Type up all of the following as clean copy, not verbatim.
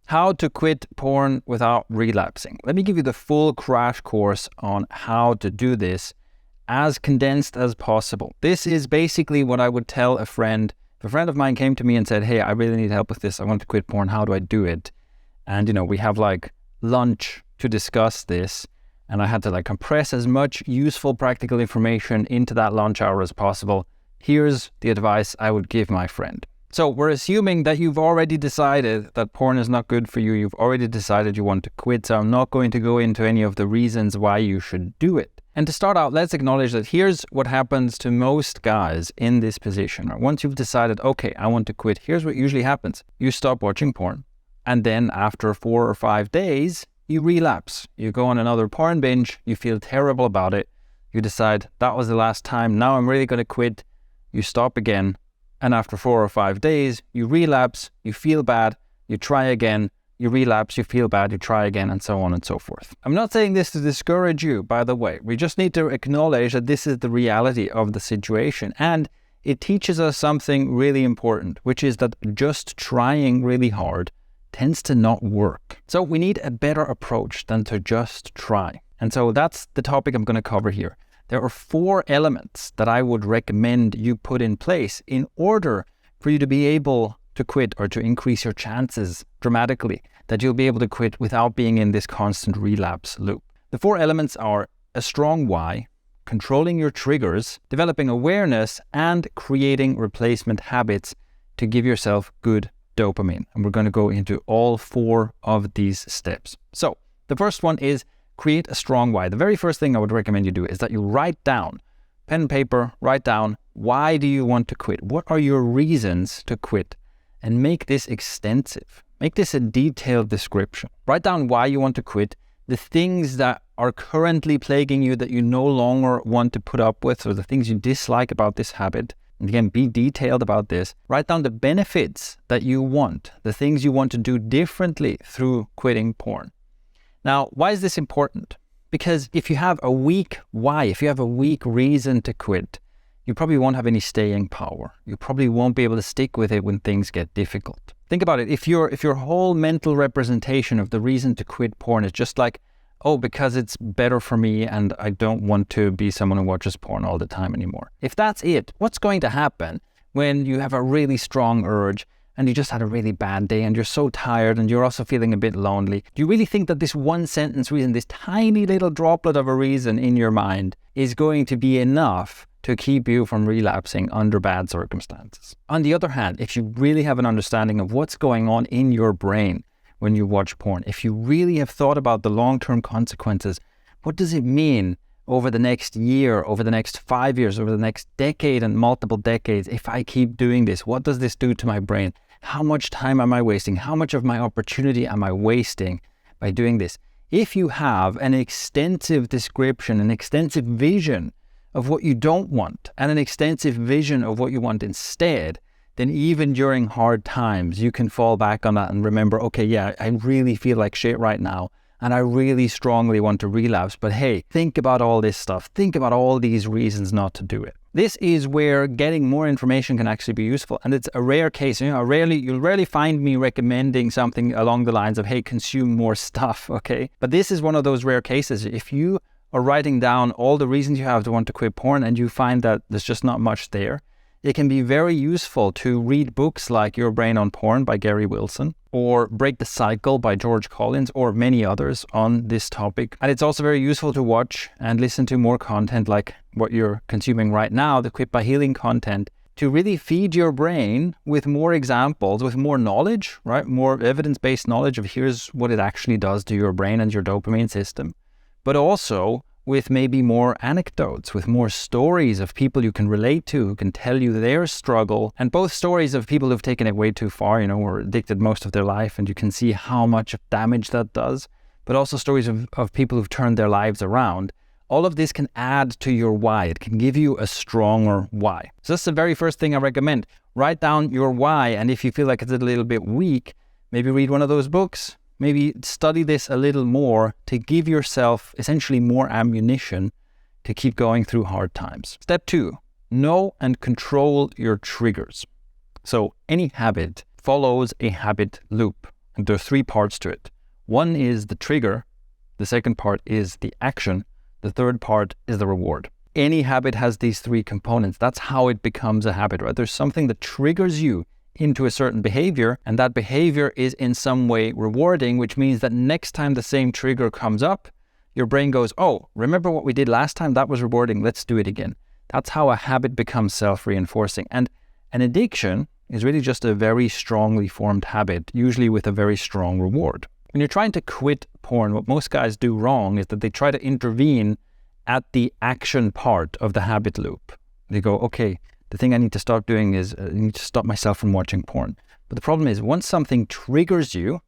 How to quit porn without relapsing. Let me give you the full crash course on how to do this as condensed as possible. This is basically what I would tell a friend. If a friend of mine came to me and said, hey, I really need help with this. I want to quit porn. How do I do it? And, we have like lunch to discuss this. And I had to compress as much useful practical information into that lunch hour as possible. Here's the advice I would give my friend. So we're assuming that you've already decided that porn is not good for you. You've already decided you want to quit. So I'm not going to go into any of the reasons why you should do it. And to start out, let's acknowledge that here's what happens to most guys in this position. Once you've decided, okay, I want to quit, here's what usually happens. You stop watching porn. And then after 4 or 5 days, you relapse. You go on another porn binge. You feel terrible about it. You decide that was the last time. Now I'm really going to quit. You stop again. And after 4 or 5 days, you relapse, you feel bad, you try again, you relapse, you feel bad, you try again, and so on and so forth. I'm not saying this to discourage you, by the way. We just need to acknowledge that this is the reality of the situation. And it teaches us something really important, which is that just trying really hard tends to not work. So we need a better approach than to just try. And so that's the topic I'm going to cover here. There are 4 elements that I would recommend you put in place in order for you to be able to quit or to increase your chances dramatically, that you'll be able to quit without being in this constant relapse loop. The 4 elements are a strong why, controlling your triggers, developing awareness, and creating replacement habits to give yourself good dopamine. And we're going to go into all 4 of these steps. So the first one is create a strong why. The very first thing I would recommend you do is that you write down, pen and paper, write down, why do you want to quit? What are your reasons to quit? And make this extensive. Make this a detailed description. Write down why you want to quit, the things that are currently plaguing you that you no longer want to put up with, or the things you dislike about this habit. And again, be detailed about this. Write down the benefits that you want, the things you want to do differently through quitting porn. Now, why is this important? Because if you have a weak why, if you have a weak reason to quit, you probably won't have any staying power. You probably won't be able to stick with it when things get difficult. Think about it. If your whole mental representation of the reason to quit porn is just like, oh, because it's better for me and I don't want to be someone who watches porn all the time anymore. If that's it, what's going to happen when you have a really strong urge and you just had a really bad day and you're so tired and you're also feeling a bit lonely? Do you really think that this one sentence reason, this tiny little droplet of a reason in your mind is going to be enough to keep you from relapsing under bad circumstances? On the other hand, if you really have an understanding of what's going on in your brain when you watch porn, if you really have thought about the long-term consequences, what does it mean over the next year, over the next 5 years, over the next decade and multiple decades, if I keep doing this? What does this do to my brain? How much time am I wasting? How much of my opportunity am I wasting by doing this? If you have an extensive description, an extensive vision of what you don't want, and an extensive vision of what you want instead, then even during hard times, you can fall back on that and remember, okay, yeah, I really feel like shit right now, and I really strongly want to relapse, but hey, think about all this stuff. Think about all these reasons not to do it. This is where getting more information can actually be useful, and it's a rare case. You'll rarely find me recommending something along the lines of, hey, consume more stuff, okay? But this is one of those rare cases. If you are writing down all the reasons you have to want to quit porn and you find that there's just not much there, it can be very useful to read books like Your Brain on Porn by Gary Wilson, or Break the Cycle by George Collins, or many others on this topic. And it's also very useful to watch and listen to more content like what you're consuming right now, the QuitByHealing content, to really feed your brain with more examples, with more knowledge, right? More evidence-based knowledge of here's what it actually does to your brain and your dopamine system. But also with maybe more anecdotes, with more stories of people you can relate to, who can tell you their struggle, and both stories of people who've taken it way too far, were addicted most of their life, and you can see how much damage that does, but also stories of people who've turned their lives around. All of this can add to your why. It can give you a stronger why. So that's the very first thing I recommend. Write down your why, and if you feel like it's a little bit weak, maybe read one of those books. Maybe study this a little more to give yourself essentially more ammunition to keep going through hard times. Step 2, know and control your triggers. So any habit follows a habit loop. And there are three parts to it. One is the trigger, the second part is the action, the third part is the reward. Any habit has these three components. That's how it becomes a habit, right? There's something that triggers you into a certain behavior, and that behavior is in some way rewarding, which means that next time the same trigger comes up, your brain goes, oh, remember what we did last time? That was rewarding. Let's do it again. That's how a habit becomes self-reinforcing. And an addiction is really just a very strongly formed habit, usually with a very strong reward. When you're trying to quit porn, what most guys do wrong is that they try to intervene at the action part of the habit loop. They go, okay, the thing I need to stop doing is I need to stop myself from watching porn. But the problem is once something triggers you,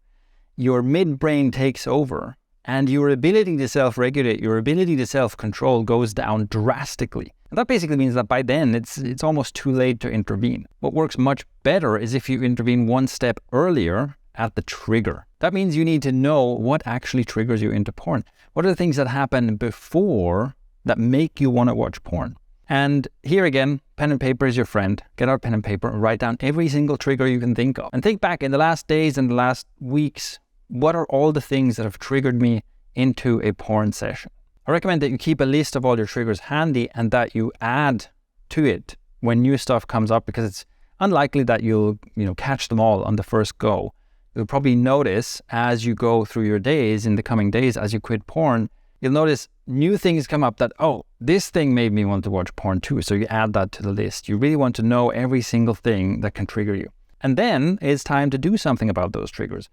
your midbrain takes over and your ability to self-regulate, your ability to self-control goes down drastically. And that basically means that by then it's almost too late to intervene. What works much better is if you intervene one step earlier at the trigger. That means you need to know what actually triggers you into porn. What are the things that happen before that make you want to watch porn? And here again, pen and paper is your friend. Get out pen and paper and write down every single trigger you can think of. And think back in the last days and the last weeks, what are all the things that have triggered me into a porn session? I recommend that you keep a list of all your triggers handy and that you add to it when new stuff comes up, because it's unlikely that you'll catch them all on the first go. You'll probably notice as you go through your days, in the coming days, as you quit porn, you'll notice new things come up that, oh, this thing made me want to watch porn too. So you add that to the list. You really want to know every single thing that can trigger you. And then it's time to do something about those triggers.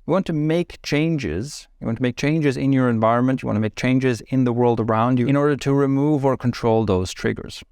You want to make changes. You want to make changes in your environment. You want to make changes in the world around you in order to remove or control those triggers.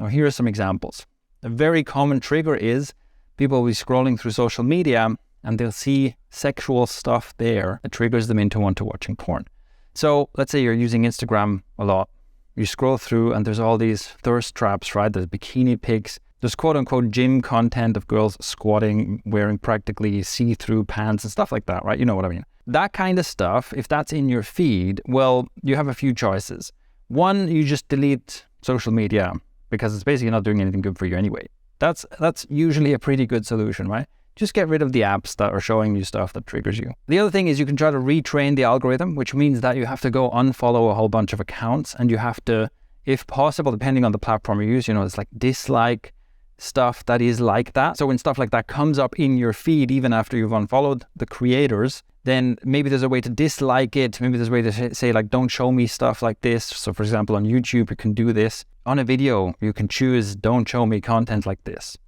Now, here are some examples. A very common trigger is people will be scrolling through social media and they'll see sexual stuff there that triggers them into want to watching porn. So let's say you're using Instagram a lot. You scroll through and there's all these thirst traps, right? There's bikini pics. There's quote unquote gym content of girls squatting, wearing practically see-through pants and stuff like that, right? You know what I mean? That kind of stuff, if that's in your feed, well, you have a few choices. One, you just delete social media because it's basically not doing anything good for you anyway. That's usually a pretty good solution, right? Just get rid of the apps that are showing you stuff that triggers you. The other thing is you can try to retrain the algorithm, which means that you have to go unfollow a whole bunch of accounts and you have to, if possible, depending on the platform you use, it's like dislike stuff that is like that. So when stuff like that comes up in your feed, even after you've unfollowed the creators, then maybe there's a way to dislike it. Maybe there's a way to say like, don't show me stuff like this. So for example, on YouTube, you can do this. On a video, you can choose don't show me content like this.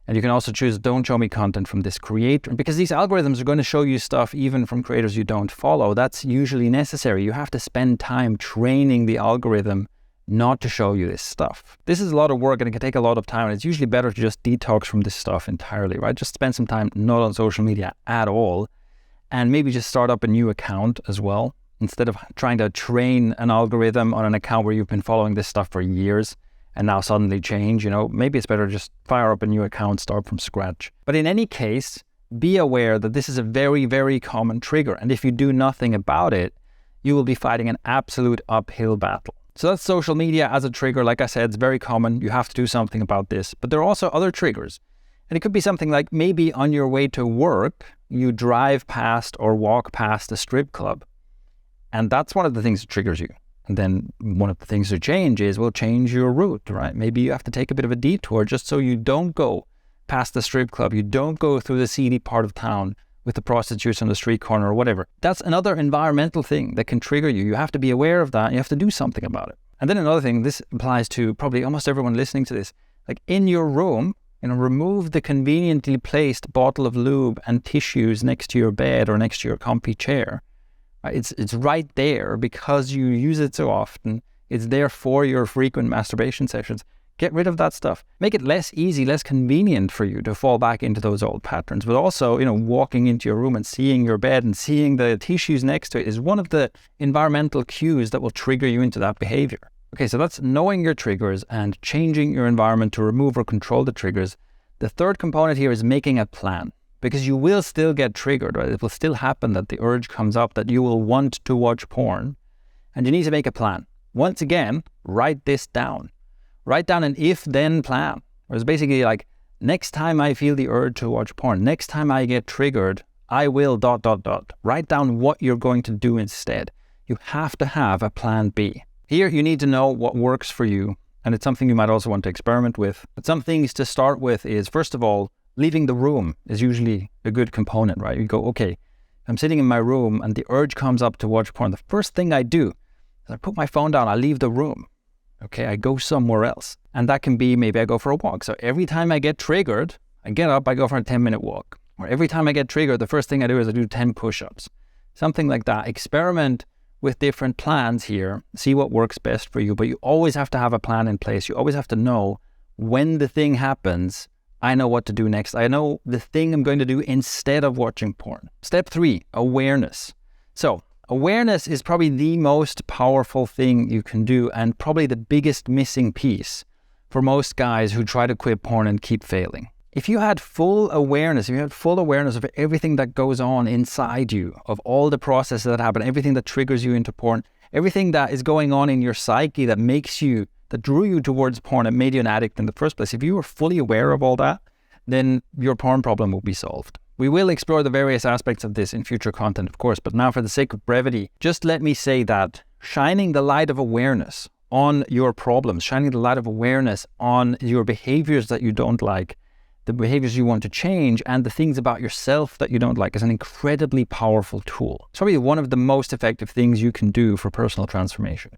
And you can also choose don't show me content from this creator. Because these algorithms are going to show you stuff even from creators you don't follow. That's usually necessary. You have to spend time training the algorithm not to show you this stuff. This is a lot of work and it can take a lot of time. And it's usually better to just detox from this stuff entirely, right? Just spend some time not on social media at all. And maybe just start up a new account as well. Instead of trying to train an algorithm on an account where you've been following this stuff for years and now suddenly change, maybe it's better to just fire up a new account, start from scratch. But in any case, be aware that this is a very, very common trigger. And if you do nothing about it, you will be fighting an absolute uphill battle. So that's social media as a trigger. Like I said, it's very common. You have to do something about this. But there are also other triggers. And it could be something like maybe on your way to work, you drive past or walk past a strip club. And that's one of the things that triggers you. And then one of the things to change is, well, change your route, right? Maybe you have to take a bit of a detour just so you don't go past the strip club. You don't go through the seedy part of town with the prostitutes on the street corner or whatever. That's another environmental thing that can trigger you. You have to be aware of that. You have to do something about it. And then another thing, this applies to probably almost everyone listening to this, like in your room, remove the conveniently placed bottle of lube and tissues next to your bed or next to your comfy chair. It's right there because you use it so often. It's there for your frequent masturbation sessions. Get rid of that stuff. Make it less easy, less convenient for you to fall back into those old patterns. But also, walking into your room and seeing your bed and seeing the tissues next to it is one of the environmental cues that will trigger you into that behavior. Okay, so that's knowing your triggers and changing your environment to remove or control the triggers. The third component here is making a plan. Because you will still get triggered, right? It will still happen that the urge comes up that you will want to watch porn. And you need to make a plan. Once again, write this down. Write down an if-then plan. Where it's basically like, next time I feel the urge to watch porn, next time I get triggered, I will ... Write down what you're going to do instead. You have to have a plan B. Here, you need to know what works for you, and it's something you might also want to experiment with. But some things to start with is, first of all, leaving the room is usually a good component, right? You go, okay, I'm sitting in my room and the urge comes up to watch porn. The first thing I do is I put my phone down, I leave the room. Okay, I go somewhere else. And that can be, maybe I go for a walk. So every time I get triggered, I get up, I go for a 10-minute walk. Or every time I get triggered, the first thing I do is I do 10 push-ups. Something like that. Experiment with different plans here. See what works best for you. But you always have to have a plan in place. You always have to know when the thing happens, I know what to do next. I know the thing I'm going to do instead of watching porn. Step 3, awareness. So awareness is probably the most powerful thing you can do and probably the biggest missing piece for most guys who try to quit porn and keep failing. If you had full awareness, of everything that goes on inside you, of all the processes that happen, everything that triggers you into porn, everything that is going on in your psyche that drew you towards porn and made you an addict in the first place, if you were fully aware of all that, then your porn problem will be solved. We will explore the various aspects of this in future content, of course, but now for the sake of brevity, just let me say that shining the light of awareness on your problems, shining the light of awareness on your behaviors that you don't like, the behaviors you want to change, and the things about yourself that you don't like is an incredibly powerful tool. It's probably one of the most effective things you can do for personal transformation.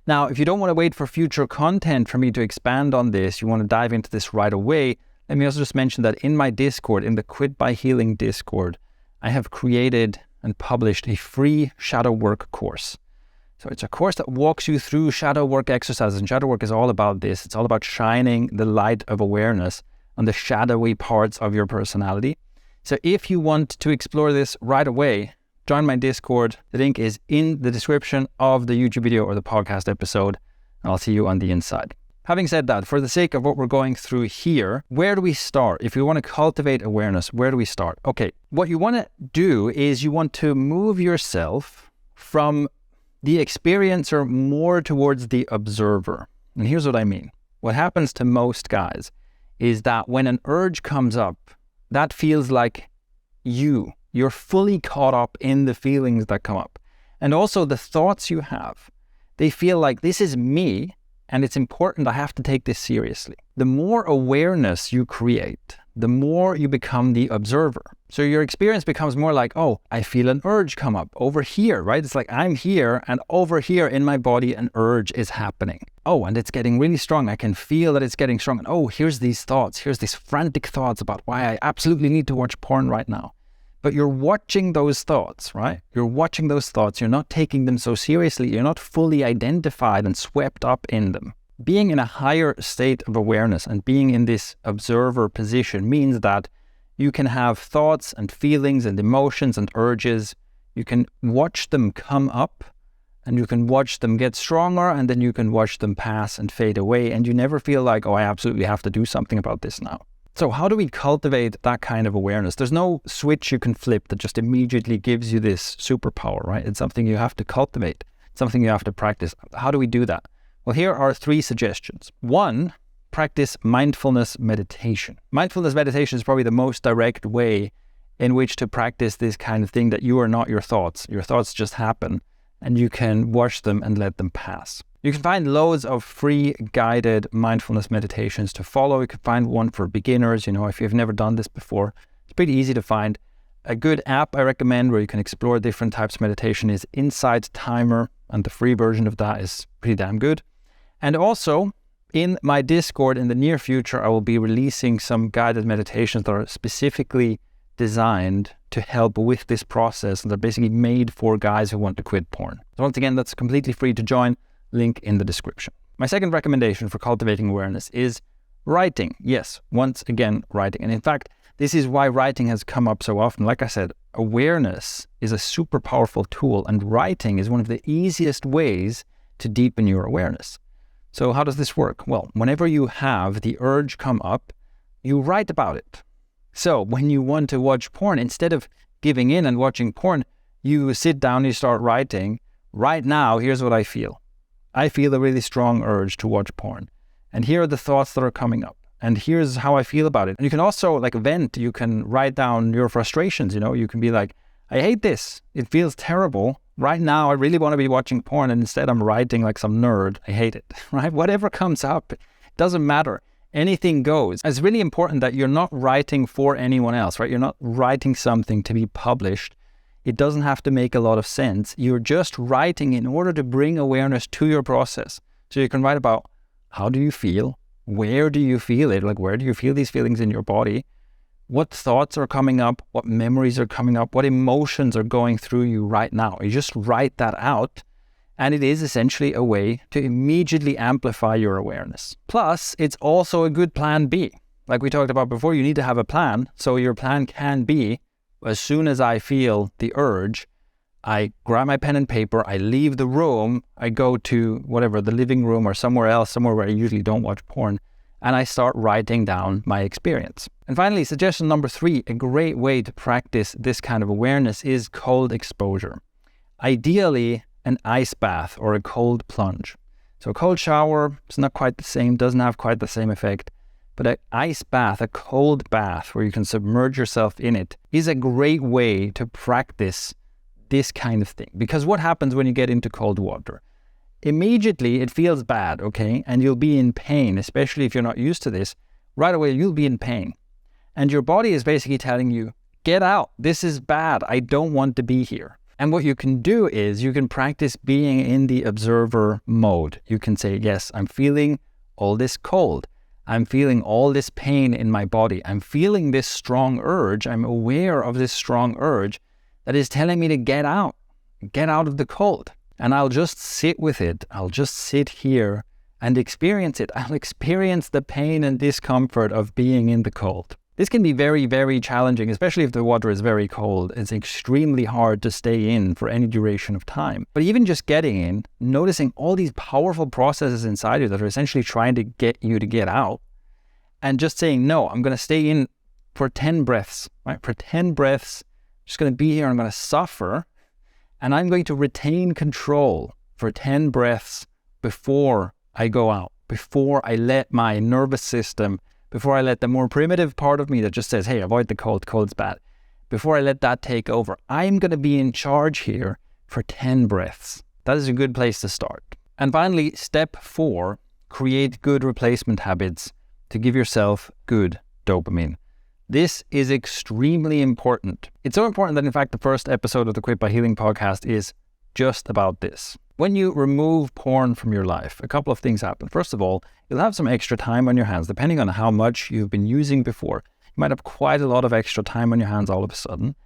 Now, if you don't want to wait for future content for me to expand on this, you want to dive into this right away, let me also just mention that in my Discord, in the QuitByHealing Discord, I have created and published a free shadow work course. So it's a course that walks you through shadow work exercises, and shadow work is all about this. It's all about shining the light of awareness on the shadowy parts of your personality. So if you want to explore this right away, join my Discord. The link is in the description of the YouTube video or the podcast episode, and I'll see you on the inside. Having said that, for the sake of what we're going through here, where do we start? If you want to cultivate awareness, where do we start? Okay, what you want to do is you want to move yourself from the experiencer more towards the observer. And here's what I mean. What happens to most guys is that when an urge comes up, that feels like you're fully caught up in the feelings that come up. And also the thoughts you have, they feel like this is me, and it's important, I have to take this seriously. The more awareness you create, the more you become the observer. So your experience becomes more like, oh, I feel an urge come up over here, right? It's like I'm here, and over here in my body, an urge is happening. Oh, and it's getting really strong. I can feel that it's getting strong. And oh, here's these thoughts. Here's these frantic thoughts about why I absolutely need to watch porn right now. But you're watching those thoughts, right? You're watching those thoughts. You're not taking them so seriously. You're not fully identified and swept up in them. Being in a higher state of awareness and being in this observer position means that you can have thoughts and feelings and emotions and urges. You can watch them come up, and you can watch them get stronger, and then you can watch them pass and fade away. And you never feel like, oh, I absolutely have to do something about this now. So how do we cultivate that kind of awareness? There's no switch you can flip that just immediately gives you this superpower, right? It's something you have to cultivate, something you have to practice. How do we do that? Well, here are 3 suggestions. 1, practice mindfulness meditation. Mindfulness meditation is probably the most direct way in which to practice this kind of thing, that you are not your thoughts. Your thoughts just happen, and you can watch them and let them pass. You can find loads of free guided mindfulness meditations to follow. You can find one for beginners, if you've never done this before. It's pretty easy to find. A good app I recommend where you can explore different types of meditation is Insight Timer, and the free version of that is pretty damn good. And also, in my Discord in the near future, I will be releasing some guided meditations that are specifically designed to help with this process, and they're basically made for guys who want to quit porn. So once again, that's completely free to join. Link in the description. My second recommendation for cultivating awareness is writing. Yes, once again, writing. And in fact, this is why writing has come up so often. Like I said, awareness is a super powerful tool, and writing is one of the easiest ways to deepen your awareness. So how does this work? Well, whenever you have the urge come up, you write about it. So when you want to watch porn, instead of giving in and watching porn, you sit down, you start writing. Right now, here's what I feel. I feel a really strong urge to watch porn. And here are the thoughts that are coming up. and here's how I feel about it. And you can also like vent. You can write down your frustrations. You can be like, I hate this. It feels terrible. Right now, I really want to be watching porn, and instead I'm writing like some nerd. I hate it, right? Whatever comes up, it doesn't matter. Anything goes. It's really important that you're not writing for anyone else, right? You're not writing something to be published. It doesn't have to make a lot of sense. You're just writing in order to bring awareness to your process. So you can write about, how do you feel? Where do you feel it? Like, where do you feel these feelings in your body? What thoughts are coming up? What memories are coming up? What emotions are going through you right now? You just write that out, and it is essentially a way to immediately amplify your awareness. Plus, it's also a good plan B. Like we talked about before, you need to have a plan. So your plan can be, as soon as I feel the urge, I grab my pen and paper, I leave the room, I go to whatever, the living room or somewhere else, somewhere where I usually don't watch porn, and I start writing down my experience. And finally, suggestion number 3, a great way to practice this kind of awareness is cold exposure. Ideally, an ice bath or a cold plunge. So a cold shower is not quite the same, doesn't have quite the same effect, but an ice bath, a cold bath where you can submerge yourself in it, is a great way to practice this kind of thing. Because what happens when you get into cold water? Immediately it feels bad, okay? And you'll be in pain, especially if you're not used to this. Right away, you'll be in pain. And your body is basically telling you, get out, this is bad, I don't want to be here. And what you can do is you can practice being in the observer mode. You can say, yes, I'm feeling all this cold. I'm feeling all this pain in my body. I'm feeling this strong urge. I'm aware of this strong urge that is telling me to get out of the cold. And I'll just sit with it. I'll just sit here and experience it. I'll experience the pain and discomfort of being in the cold. This can be very, very challenging, especially if the water is very cold. It's extremely hard to stay in for any duration of time. But even just getting in, noticing all these powerful processes inside you that are essentially trying to get you to get out, and just saying, no, I'm going to stay in for 10 breaths, right? For 10 breaths, I'm just going to be here, I'm going to suffer, and I'm going to retain control for 10 breaths before I go out, before I let my nervous system, before I let the more primitive part of me that just says, hey, avoid the cold, cold's bad, before I let that take over, I'm going to be in charge here for 10 breaths. That is a good place to start. And finally, step 4, create good replacement habits to give yourself good dopamine. This is extremely important. It's so important that, in fact, the first episode of the Quit by Healing podcast is just about this. When you remove porn from your life, a couple of things happen. First of all, you'll have some extra time on your hands, depending on how much you've been using before. You might have quite a lot of extra time on your hands all of a sudden.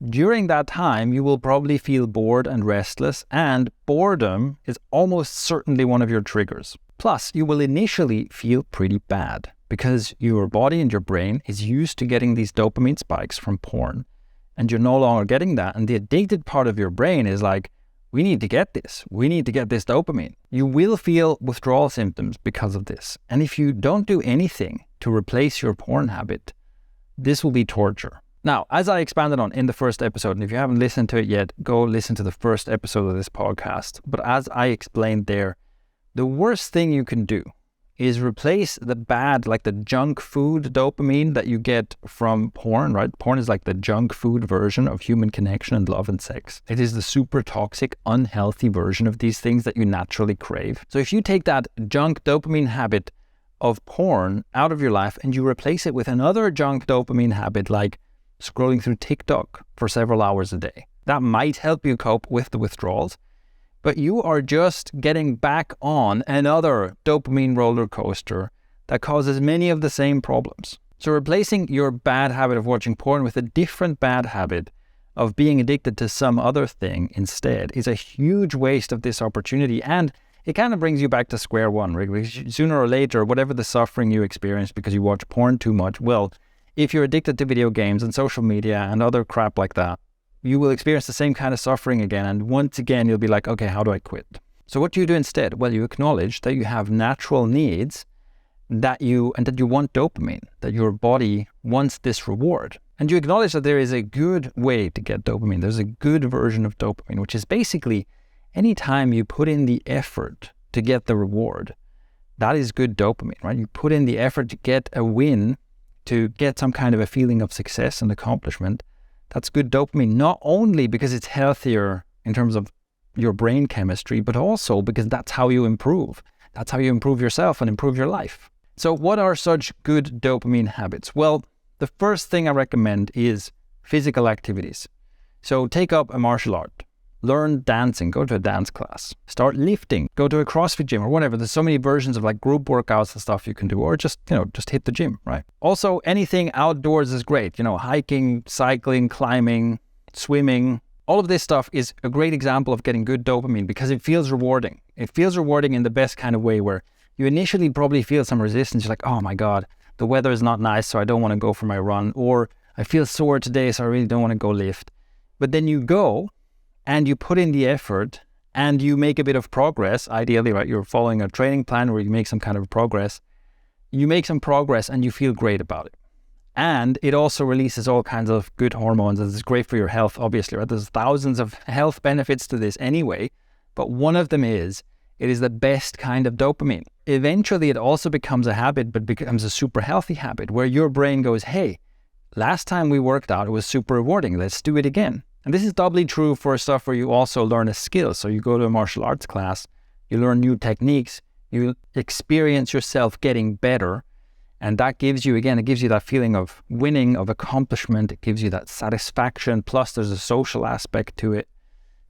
During that time, you will probably feel bored and restless, and boredom is almost certainly one of your triggers. Plus, you will initially feel pretty bad because your body and your brain is used to getting these dopamine spikes from porn, and you're no longer getting that. And the addicted part of your brain is like, we need to get this. We need to get this dopamine. You will feel withdrawal symptoms because of this. And if you don't do anything to replace your porn habit, this will be torture. Now, as I expanded on in the first episode, and if you haven't listened to it yet, go listen to the first episode of this podcast. But as I explained there, the worst thing you can do is replace the bad, like the junk food dopamine that you get from porn, right? Porn is like the junk food version of human connection and love and sex. It is the super toxic, unhealthy version of these things that you naturally crave. So if you take that junk dopamine habit of porn out of your life and you replace it with another junk dopamine habit like scrolling through TikTok for several hours a day, that might help you cope with the withdrawals. But you are just getting back on another dopamine roller coaster that causes many of the same problems. So replacing your bad habit of watching porn with a different bad habit of being addicted to some other thing instead is a huge waste of this opportunity. And it kind of brings you back to square one, right? Because sooner or later, whatever the suffering you experience because you watch porn too much, well, if you're addicted to video games and social media and other crap like that, you will experience the same kind of suffering again. And once again, you'll be like, okay, how do I quit? So what do you do instead? Well, you acknowledge that you have natural needs that you want dopamine, that your body wants this reward. And you acknowledge that there is a good way to get dopamine. There's a good version of dopamine, which is basically anytime you put in the effort to get the reward, that is good dopamine, right? You put in the effort to get a win, to get some kind of a feeling of success and accomplishment. That's good dopamine, not only because it's healthier in terms of your brain chemistry, but also because that's how you improve. That's how you improve yourself and improve your life. So what are such good dopamine habits? Well, the first thing I recommend is physical activities. So take up a martial art, learn dancing, go to a dance class, start lifting, go to a CrossFit gym or whatever. There's so many versions of like group workouts and stuff you can do, or just hit the gym, right? Also, anything outdoors is great. Hiking, cycling, climbing, swimming. All of this stuff is a great example of getting good dopamine because it feels rewarding. It feels rewarding in the best kind of way, where you initially probably feel some resistance. You're like, oh my God, the weather is not nice, so I don't want to go for my run. Or I feel sore today, so I really don't want to go lift. But then you go and you put in the effort and you make a bit of progress. Ideally, right? You're following a training plan where you make some kind of progress. You make some progress and you feel great about it. And it also releases all kinds of good hormones, and it's great for your health, obviously, right? There's thousands of health benefits to this anyway, but one of them is, it is the best kind of dopamine. Eventually, it also becomes a habit, but becomes a super healthy habit where your brain goes, hey, last time we worked out, it was super rewarding. Let's do it again. And this is doubly true for stuff where you also learn a skill. So you go to a martial arts class, you learn new techniques, you experience yourself getting better. And that gives you, again, it gives you that feeling of winning, of accomplishment. It gives you that satisfaction. Plus, there's a social aspect to it.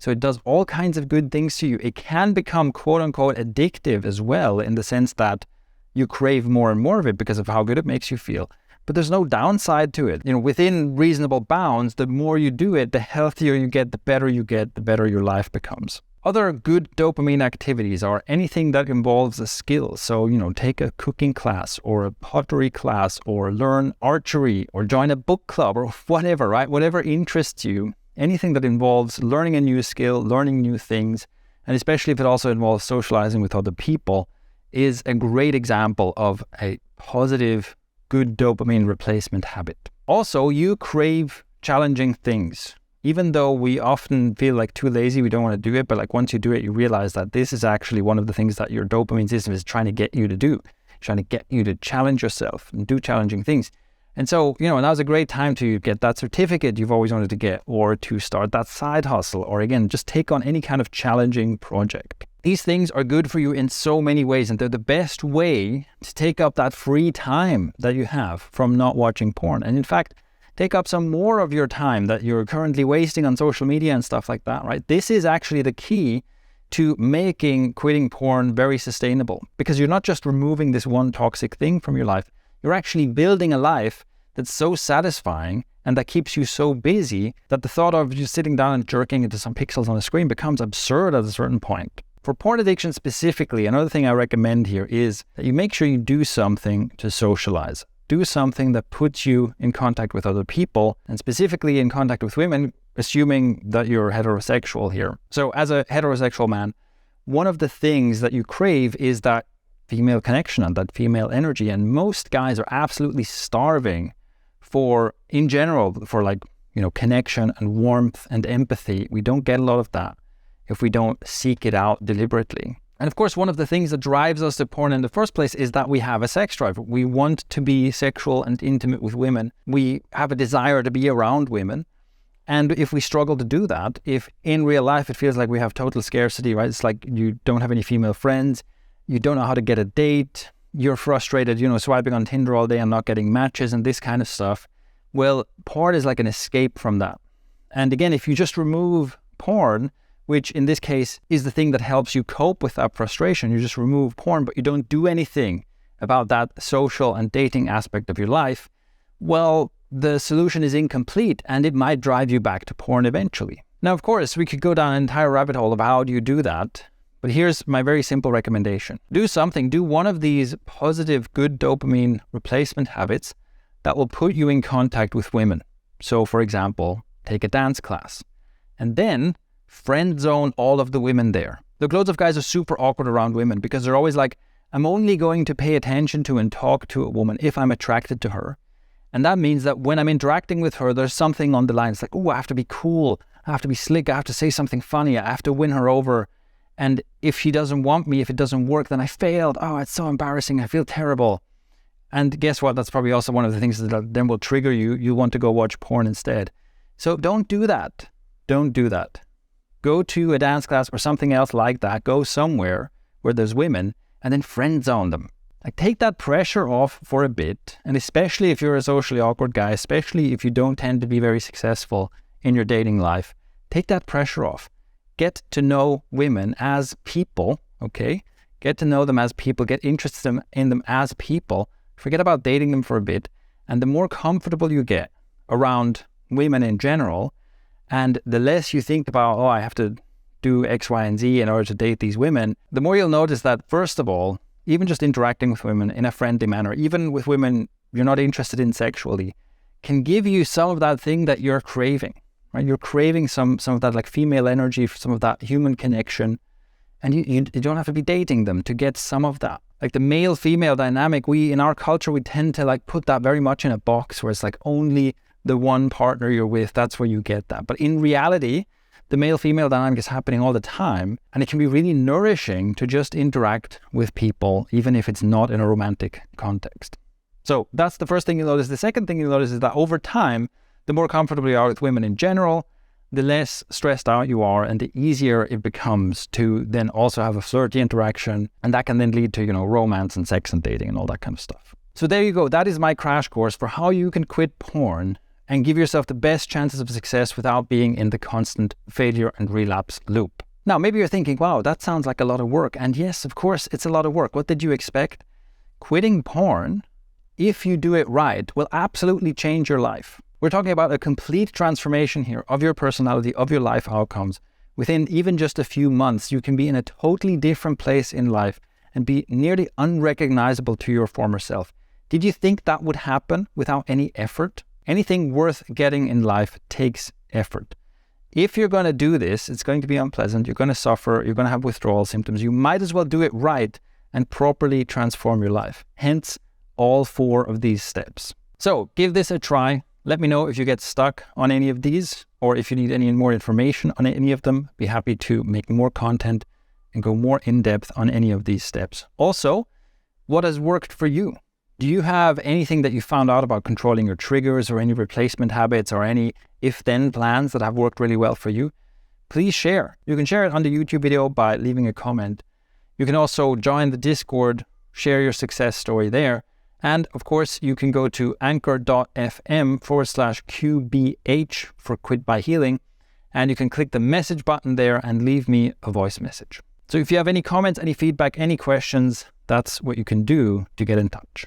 So it does all kinds of good things to you. It can become, quote unquote, addictive as well, in the sense that you crave more and more of it because of how good it makes you feel. But there's no downside to it. Within reasonable bounds, the more you do it, the healthier you get, the better you get, the better your life becomes. Other good dopamine activities are anything that involves a skill. So, take a cooking class or a pottery class, or learn archery, or join a book club, or whatever, right? Whatever interests you, anything that involves learning a new skill, learning new things, and especially if it also involves socializing with other people, is a great example of a positive, good dopamine replacement habit. Also, you crave challenging things. Even though we often feel like too lazy, we don't want to do it, but like once you do it, you realize that this is actually one of the things that your dopamine system is trying to get you to do, trying to get you to challenge yourself and do challenging things. And so, now's a great time to get that certificate you've always wanted to get, or to start that side hustle, or again, just take on any kind of challenging project. These things are good for you in so many ways, and they're the best way to take up that free time that you have from not watching porn. And in fact, take up some more of your time that you're currently wasting on social media and stuff like that, right? This is actually the key to making quitting porn very sustainable, because you're not just removing this one toxic thing from your life, you're actually building a life that's so satisfying and that keeps you so busy that the thought of just sitting down and jerking into some pixels on a screen becomes absurd at a certain point. For porn addiction specifically, another thing I recommend here is that you make sure you do something to socialize. Do something that puts you in contact with other people, and specifically in contact with women, assuming that you're heterosexual here. So as a heterosexual man, one of the things that you crave is that female connection and that female energy. And most guys are absolutely starving for, in general, for connection and warmth and empathy. We don't get a lot of that if we don't seek it out deliberately. And of course, one of the things that drives us to porn in the first place is that we have a sex drive. We want to be sexual and intimate with women. We have a desire to be around women. And if we struggle to do that, if in real life it feels like we have total scarcity, right? It's like you don't have any female friends, you don't know how to get a date, you're frustrated, swiping on Tinder all day and not getting matches and this kind of stuff. Well, porn is like an escape from that. And again, if you just remove porn, which in this case is the thing that helps you cope with that frustration, you just remove porn, but you don't do anything about that social and dating aspect of your life, well, the solution is incomplete and it might drive you back to porn eventually. Now, of course, we could go down an entire rabbit hole of how do you do that, but here's my very simple recommendation. Do one of these positive, good dopamine replacement habits that will put you in contact with women. So, for example, take a dance class and then friend zone all of the women there. Look, loads of guys are super awkward around women because they're always like, I'm only going to pay attention to and talk to a woman if I'm attracted to her. And that means that when I'm interacting with her, there's something on the line. It's like, oh, I have to be cool. I have to be slick. I have to say something funny. I have to win her over. And if she doesn't want me, if it doesn't work, then I failed. Oh, it's so embarrassing. I feel terrible. And guess what? That's probably also one of the things that then will trigger you. You want to go watch porn instead. So don't do that. Don't do that. Go to a dance class or something else like that. Go somewhere where there's women and then friend zone them. Like, take that pressure off for a bit. And especially if you're a socially awkward guy, especially if you don't tend to be very successful in your dating life, take that pressure off. Get to know women as people, okay? Get to know them as people. Get interested in them as people. Forget about dating them for a bit. And the more comfortable you get around women in general, and the less you think about, oh, I have to do X, Y, and Z in order to date these women, the more you'll notice that, first of all, even just interacting with women in a friendly manner, even with women you're not interested in sexually, can give you some of that thing that you're craving. Right? You're craving some of that like female energy, some of that human connection. And you don't have to be dating them to get some of that. Like the male-female dynamic, in our culture, we tend to like put that very much in a box where it's like only the one partner you're with, that's where you get that. But in reality, the male-female dynamic is happening all the time. And it can be really nourishing to just interact with people, even if it's not in a romantic context. So that's the first thing you'll notice. The second thing you'll notice is that over time, the more comfortable you are with women in general, the less stressed out you are and the easier it becomes to then also have a flirty interaction. And that can then lead to, romance and sex and dating and all that kind of stuff. So there you go. That is my crash course for how you can quit porn and give yourself the best chances of success without being in the constant failure and relapse loop. Now, maybe you're thinking, wow, that sounds like a lot of work. And yes, of course, it's a lot of work. What did you expect? Quitting porn, if you do it right, will absolutely change your life. We're talking about a complete transformation here of your personality, of your life outcomes. Within even just a few months, you can be in a totally different place in life and be nearly unrecognizable to your former self. Did you think that would happen without any effort? Anything worth getting in life takes effort. If you're going to do this, it's going to be unpleasant. You're going to suffer. You're going to have withdrawal symptoms. You might as well do it right and properly transform your life. Hence, all 4 of these steps. So give this a try. Let me know if you get stuck on any of these or if you need any more information on any of them. Be happy to make more content and go more in depth on any of these steps. Also, what has worked for you? Do you have anything that you found out about controlling your triggers or any replacement habits or any if-then plans that have worked really well for you? Please share. You can share it on the YouTube video by leaving a comment. You can also join the Discord, share your success story there. And of course, you can go to anchor.fm/QBH for Quit by Healing. And you can click the message button there and leave me a voice message. So if you have any comments, any feedback, any questions, that's what you can do to get in touch.